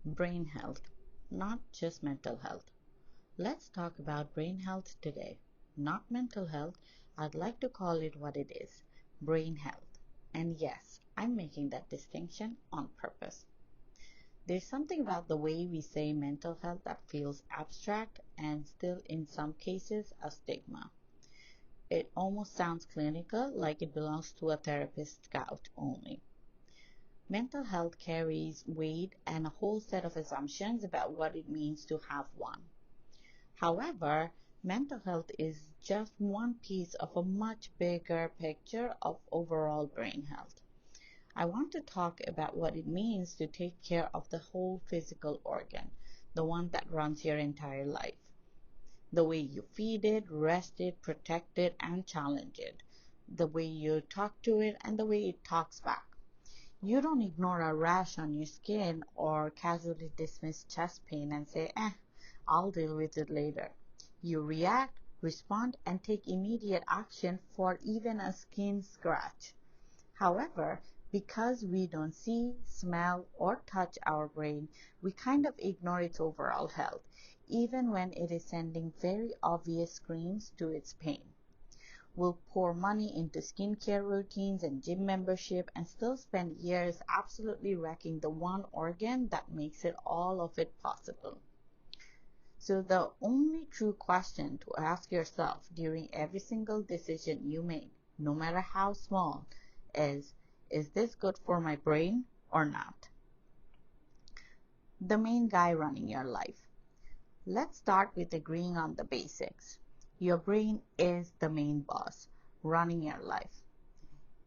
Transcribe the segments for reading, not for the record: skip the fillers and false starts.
Brain health, not just mental health. Let's talk about brain health today. Not mental health, I'd like to call it what it is, brain health. And yes, I'm making that distinction on purpose. There's something about the way we say mental health that feels abstract and still, in some cases, a stigma. It almost sounds clinical, like it belongs to a therapist's couch only. Mental health carries weight and a whole set of assumptions about what it means to have one. However, mental health is just one piece of a much bigger picture of overall brain health. I want to talk about what it means to take care of the whole physical organ, the one that runs your entire life. The way you feed it, rest it, protect it, and challenge it. The way you talk to it, and the way it talks back. You don't ignore a rash on your skin or casually dismiss chest pain and say, I'll deal with it later. You react, respond, and take immediate action for even a skin scratch. However, because we don't see, smell, or touch our brain, we kind of ignore its overall health, even when it is sending very obvious screams to its pain. We'll pour money into skincare routines and gym membership and still spend years absolutely wrecking the one organ that makes it all of it possible. So the only true question to ask yourself during every single decision you make, no matter how small, is this good for my brain or not? The main guy running your life. Let's start with agreeing on the basics. Your brain is the main boss running your life.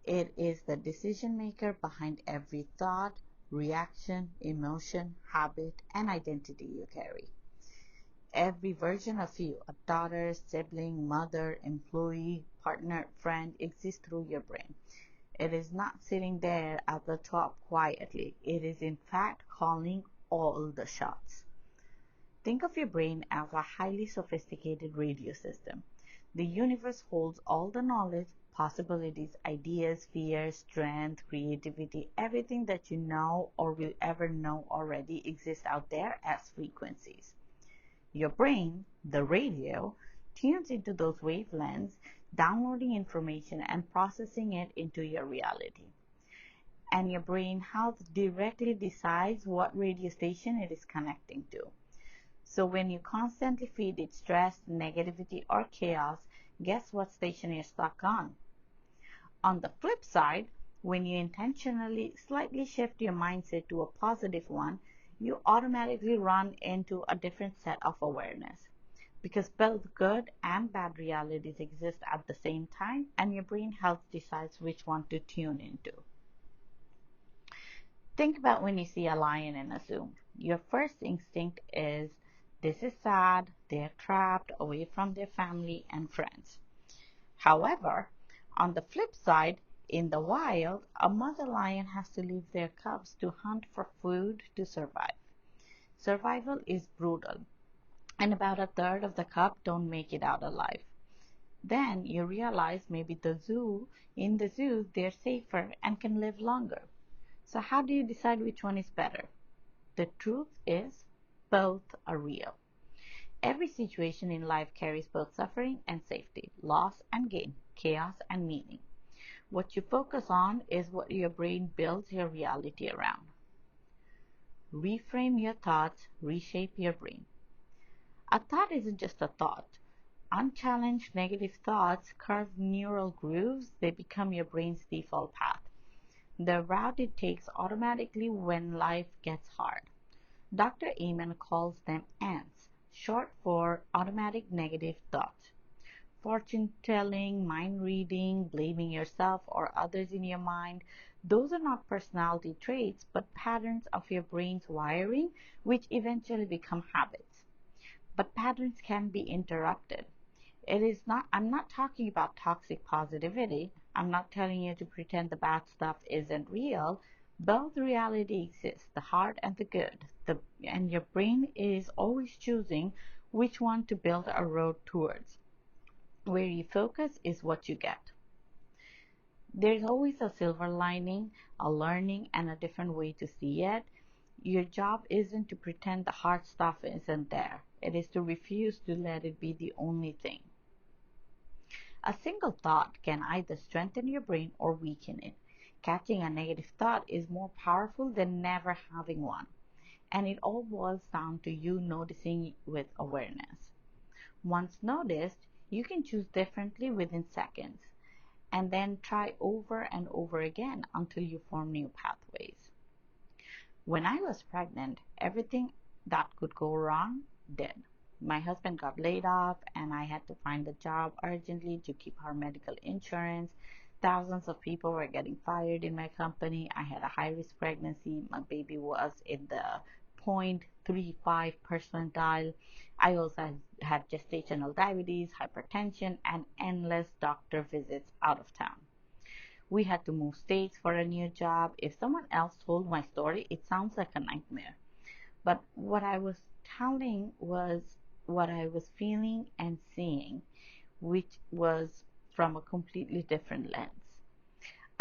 It is the decision maker behind every thought, reaction, emotion, habit, and identity you carry. Every version of you, a daughter, sibling, mother, employee, partner, friend, exists through your brain. It is not sitting there at the top quietly. It is in fact calling all the shots. Think of your brain as a highly sophisticated radio system. The universe holds all the knowledge, possibilities, ideas, fears, strength, creativity, everything that you know or will ever know already exists out there as frequencies. Your brain, the radio, tunes into those wavelengths, downloading information and processing it into your reality. And your brain health directly decides what radio station it is connecting to. So when you constantly feed it stress, negativity, or chaos, guess what station you're stuck on? On the flip side, when you intentionally slightly shift your mindset to a positive one, you automatically run into a different set of awareness. Because both good and bad realities exist at the same time, and your brain health decides which one to tune into. Think about when you see a lion in a zoo. Your first instinct is, this is sad, they're trapped away from their family and friends. However, on the flip side, in the wild, a mother lion has to leave their cubs to hunt for food to survive. Survival is brutal, and about a third of the cubs don't make it out alive. Then you realize maybe in the zoo, they're safer and can live longer. So how do you decide which one is better? The truth is, both are real. Every situation in life carries both suffering and safety, loss and gain, chaos and meaning. What you focus on is what your brain builds your reality around. Reframe your thoughts, reshape your brain. A thought isn't just a thought. Unchallenged negative thoughts carve neural grooves, they become your brain's default path. The route it takes automatically when life gets hard. Dr. Amen calls them ANTs, short for automatic negative thoughts. Fortune telling, mind reading, blaming yourself or others in your mind, those are not personality traits but patterns of your brain's wiring which eventually become habits. But patterns can be interrupted. I'm not talking about toxic positivity. I'm not telling you to pretend the bad stuff isn't real. Both reality exists, the hard and the good. And your brain is always choosing which one to build a road towards. Where you focus is what you get. There's always a silver lining, a learning, and a different way to see it. Your job isn't to pretend the hard stuff isn't there. It is to refuse to let it be the only thing. A single thought can either strengthen your brain or weaken it. Catching a negative thought is more powerful than never having one. And it all boils down to you noticing with awareness. Once noticed, you can choose differently within seconds, and then try over and over again until you form new pathways. When I was pregnant, everything that could go wrong did. My husband got laid off, and I had to find a job urgently to keep our medical insurance. Thousands of people were getting fired in my company. I had a high risk pregnancy. My baby was in the 0.35 percentile. I also had gestational diabetes, hypertension, and endless doctor visits out of town. We had to move states for a new job. If someone else told my story, it sounds like a nightmare. But what I was telling was what I was feeling and seeing, which was from a completely different lens.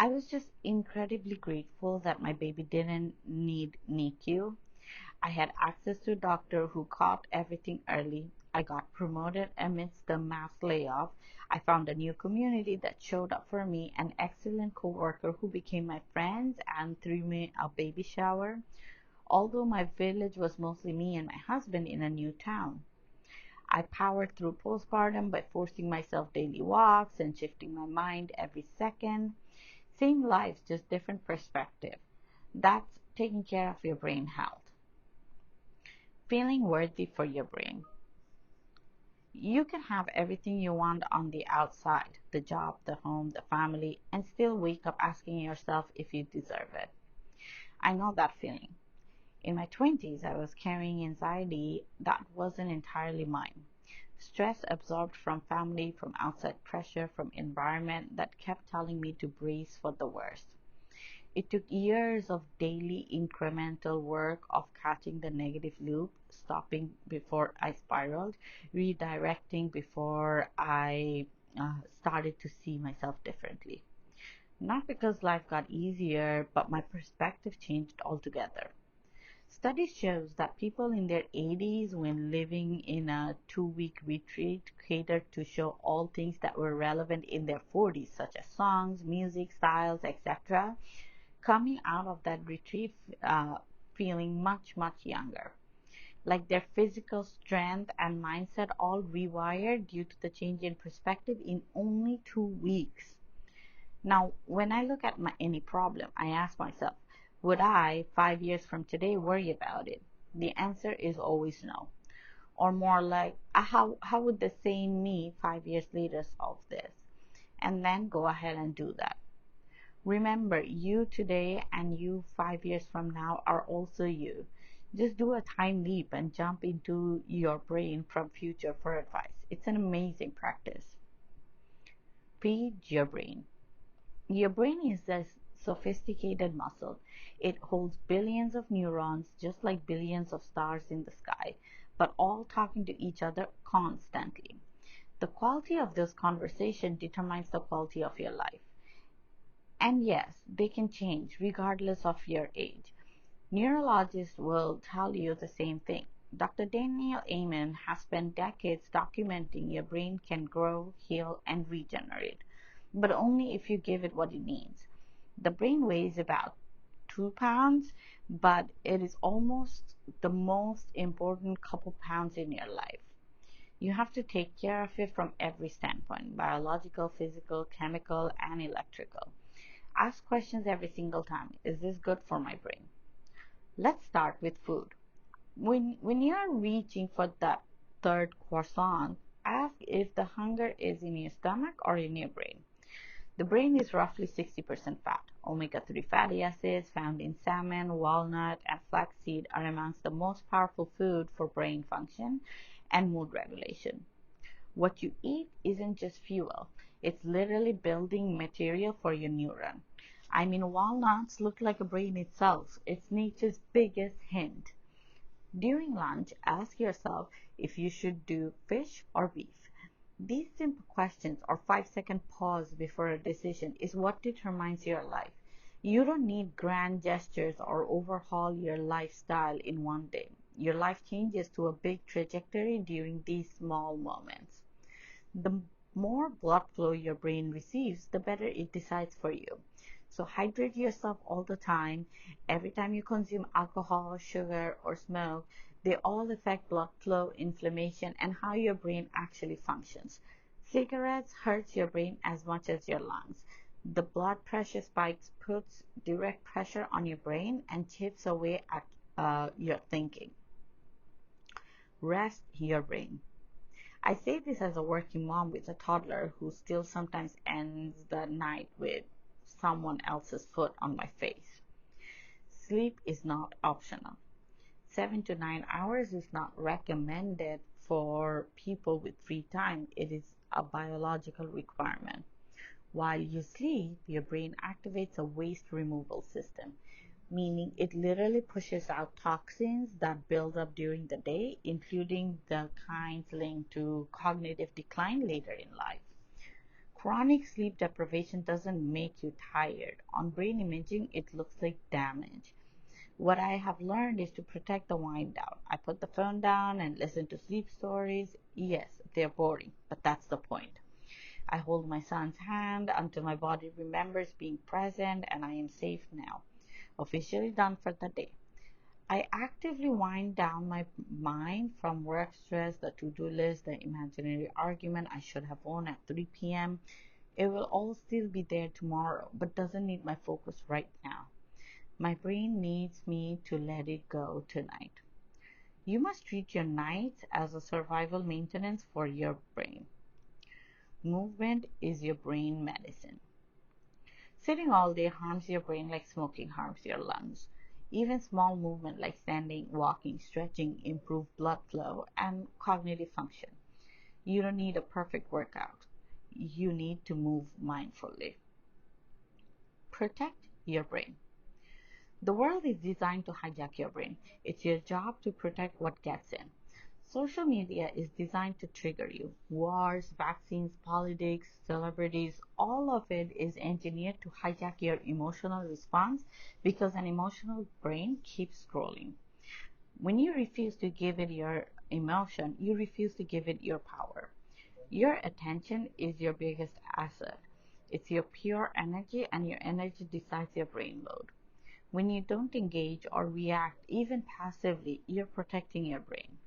I was just incredibly grateful that my baby didn't need NICU. I had access to a doctor who caught everything early. I got promoted amidst the mass layoff. I found a new community that showed up for me, an excellent coworker who became my friend and threw me a baby shower. Although my village was mostly me and my husband in a new town, I powered through postpartum by forcing myself daily walks and shifting my mind every second. Same life, just different perspective. That's taking care of your brain health. Feeling worthy for your brain. You can have everything you want on the outside, the job, the home, the family, and still wake up asking yourself if you deserve it. I know that feeling. In my 20s, I was carrying anxiety that wasn't entirely mine. Stress absorbed from family, from outside pressure, from environment that kept telling me to brace for the worst. It took years of daily incremental work of catching the negative loop, stopping before I spiraled, redirecting before I started to see myself differently. Not because life got easier, but my perspective changed altogether. Studies shows that people in their 80s, when living in a 2-week retreat catered to show all things that were relevant in their 40s, such as songs, music, styles, etc., coming out of that retreat feeling much, much younger. Like their physical strength and mindset all rewired due to the change in perspective in only 2 weeks. Now, when I look at any problem, I ask myself, would I, 5 years from today, worry about it? The answer is always no. Or more like, how would the same me 5 years later solve this? And then go ahead and do that. Remember, you today and you 5 years from now are also you. Just do a time leap and jump into your brain from future for advice. It's an amazing practice. Feed your brain. Your brain is a sophisticated muscle. It holds billions of neurons, just like billions of stars in the sky, but all talking to each other constantly. The quality of this conversation determines the quality of your life. And yes, they can change regardless of your age. Neurologists will tell you the same thing. Dr. Daniel Amen has spent decades documenting your brain can grow, heal, and regenerate, but only if you give it what it needs. The brain weighs about 2 pounds, but it is almost the most important couple pounds in your life. You have to take care of it from every standpoint: biological, physical, chemical, and electrical. Ask questions every single time. Is this good for my brain? Let's start with food. When you're reaching for that third croissant, ask if the hunger is in your stomach or in your brain. The brain is roughly 60% fat. Omega-3 fatty acids found in salmon, walnut, and flaxseed are amongst the most powerful food for brain function and mood regulation. What you eat isn't just fuel, it's literally building material for your neuron. I mean, walnuts look like a brain itself. It's nature's biggest hint. During lunch, ask yourself if you should do fish or beef. These simple questions or 5-second pause before a decision is what determines your life. You don't need grand gestures or overhaul your lifestyle in one day. Your life changes to a big trajectory during these small moments. The more blood flow your brain receives, the better it decides for you. So hydrate yourself all the time. Every time you consume alcohol, sugar, or smoke, they all affect blood flow, inflammation, and how your brain actually functions. Cigarettes hurts your brain as much as your lungs. The blood pressure spikes puts direct pressure on your brain and chips away at your thinking. Rest your brain. I say this as a working mom with a toddler who still sometimes ends the night with someone else's foot on my face. Sleep is not optional. 7 to 9 hours is not recommended for people with free time. It is a biological requirement. While you sleep, your brain activates a waste removal system, meaning it literally pushes out toxins that build up during the day, including the kinds linked to cognitive decline later in life. Chronic sleep deprivation doesn't make you tired. On brain imaging, it looks like damage. What I have learned is to protect the wind down. I put the phone down and listen to sleep stories. Yes, they're boring, but that's the point. I hold my son's hand until my body remembers being present and I am safe now, officially done for the day. I actively wind down my mind from work stress, the to-do list, the imaginary argument I should have won at 3 p.m. It will all still be there tomorrow, but doesn't need my focus right now. My brain needs me to let it go tonight. You must treat your nights as a survival maintenance for your brain. Movement is your brain medicine. Sitting all day harms your brain like smoking harms your lungs. Even small movement like standing, walking, stretching improve blood flow and cognitive function. You don't need a perfect workout. You need to move mindfully. Protect your brain. The world is designed to hijack your brain. It's your job to protect what gets in. Social media is designed to trigger you. Wars, vaccines, politics, celebrities, all of it is engineered to hijack your emotional response because an emotional brain keeps scrolling. When you refuse to give it your emotion, you refuse to give it your power. Your attention is your biggest asset. It's your pure energy, and your energy decides your brain load. When you don't engage or react, even passively, you're protecting your brain.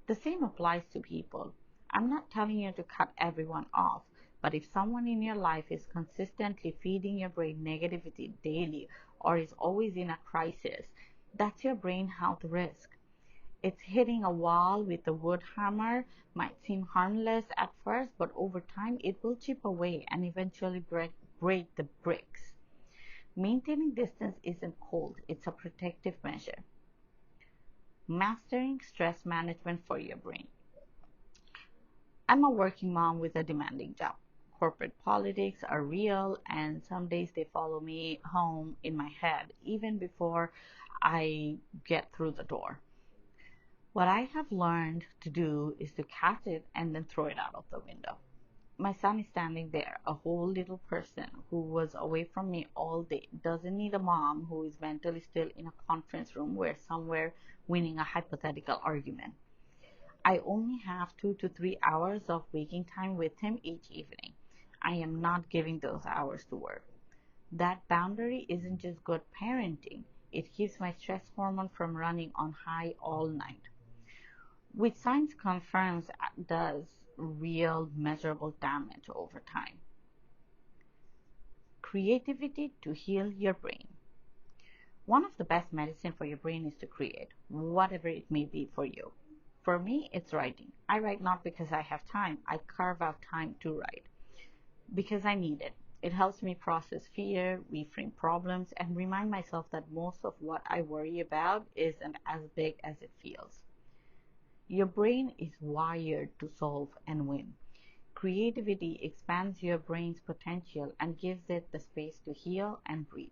The same applies to people. I'm not telling you to cut everyone off, but if someone in your life is consistently feeding your brain negativity daily or is always in a crisis, that's your brain health risk. It's hitting a wall with a wood hammer, might seem harmless at first, but over time it will chip away and eventually break the bricks. Maintaining distance isn't cold, it's a protective measure. Mastering stress management for your brain. I'm a working mom with a demanding job. Corporate politics are real, and some days they follow me home in my head, even before I get through the door. What I have learned to do is to catch it and then throw it out of the window. My son is standing there, a whole little person who was away from me all day, doesn't need a mom who is mentally still in a conference room where somewhere winning a hypothetical argument. I only have 2 to 3 hours of waking time with him each evening. I am not giving those hours to work. That boundary isn't just good parenting, it keeps my stress hormone from running on high all night, which science confirms does real measurable damage over time. Creativity to heal your brain. One of the best medicine for your brain is to create, whatever it may be for you. For me, it's writing. I write not because I have time. I carve out time to write because I need it. It helps me process fear, reframe problems, and remind myself that most of what I worry about isn't as big as it feels. Your brain is wired to solve and win. Creativity expands your brain's potential and gives it the space to heal and breathe.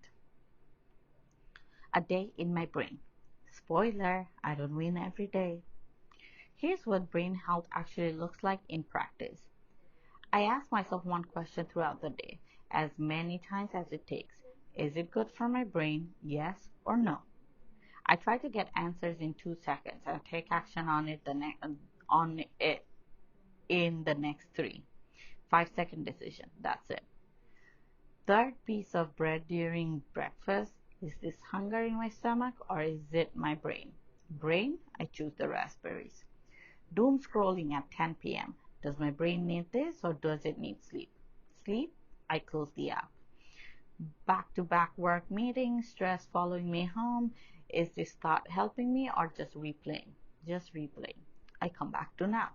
A day in my brain. Spoiler, I don't win every day. Here's what brain health actually looks like in practice. I ask myself one question throughout the day, as many times as it takes. Is it good for my brain? Yes or no? I try to get answers in 2 seconds and take action on it in the next three. 5 second decision. That's it. Third piece of bread during breakfast. Is this hunger in my stomach or is it my brain? Brain, I choose the raspberries. Doom scrolling at 10 p.m. Does my brain need this or does it need sleep? Sleep, I close the app. Back to back work meetings, stress following me home. Is this thought helping me or just replaying? Just replaying. I come back to now.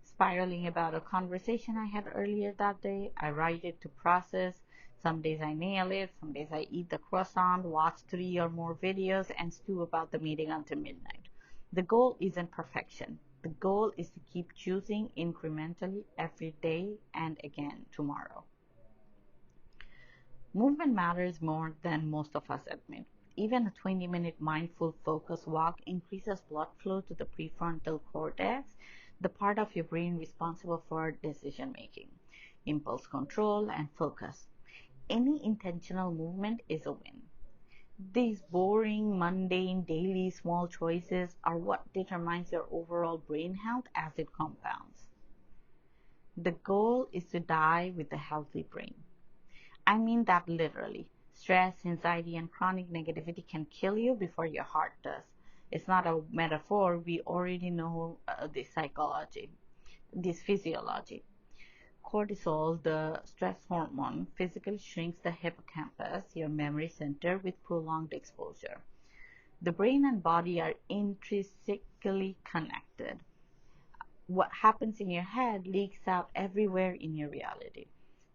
Spiraling about a conversation I had earlier that day. I write it to process. Some days I nail it, some days I eat the croissant, watch 3 or more videos, and stew about the meeting until midnight. The goal isn't perfection. The goal is to keep choosing incrementally every day and again tomorrow. Movement matters more than most of us admit. Even a 20-minute mindful focus walk increases blood flow to the prefrontal cortex, the part of your brain responsible for decision making, impulse control, and focus. Any intentional movement is a win. These boring, mundane, daily small choices are what determines your overall brain health as it compounds. The goal is to die with a healthy brain. I mean that literally. Stress, anxiety, and chronic negativity can kill you before your heart does. It's not a metaphor. We already know this physiology. Cortisol, the stress hormone, physically shrinks the hippocampus, your memory center, with prolonged exposure. The brain and body are intrinsically connected. What happens in your head leaks out everywhere in your reality.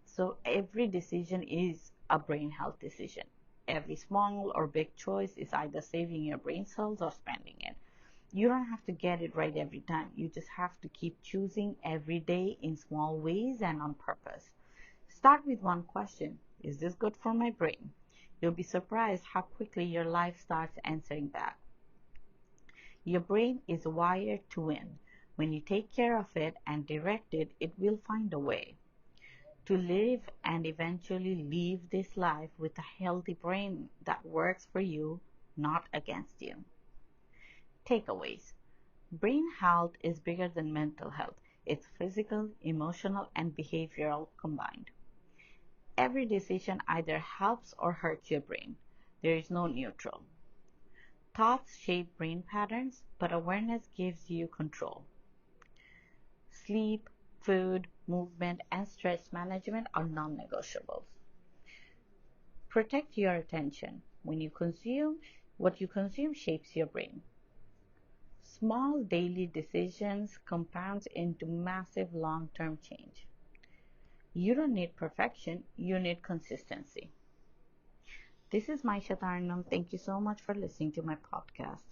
So every decision is a brain health decision. Every small or big choice is either saving your brain cells or spending it. You don't have to get it right every time. You just have to keep choosing every day in small ways and on purpose. Start with one question. Is this good for my brain? You'll be surprised how quickly your life starts answering back. Your brain is wired to win. When you take care of it and direct it, it will find a way to live and eventually leave this life with a healthy brain that works for you, not against you. Takeaways. Brain health is bigger than mental health. It's physical, emotional, and behavioral combined. Every decision either helps or hurts your brain. There is no neutral. Thoughts shape brain patterns, but awareness gives you control. Sleep, food, movement, and stress management are non-negotiables. Protect your attention. What you consume shapes your brain. Small daily decisions compound into massive long-term change. You don't need perfection, you need consistency. This is Maisha Tarnam. Thank you so much for listening to my podcast.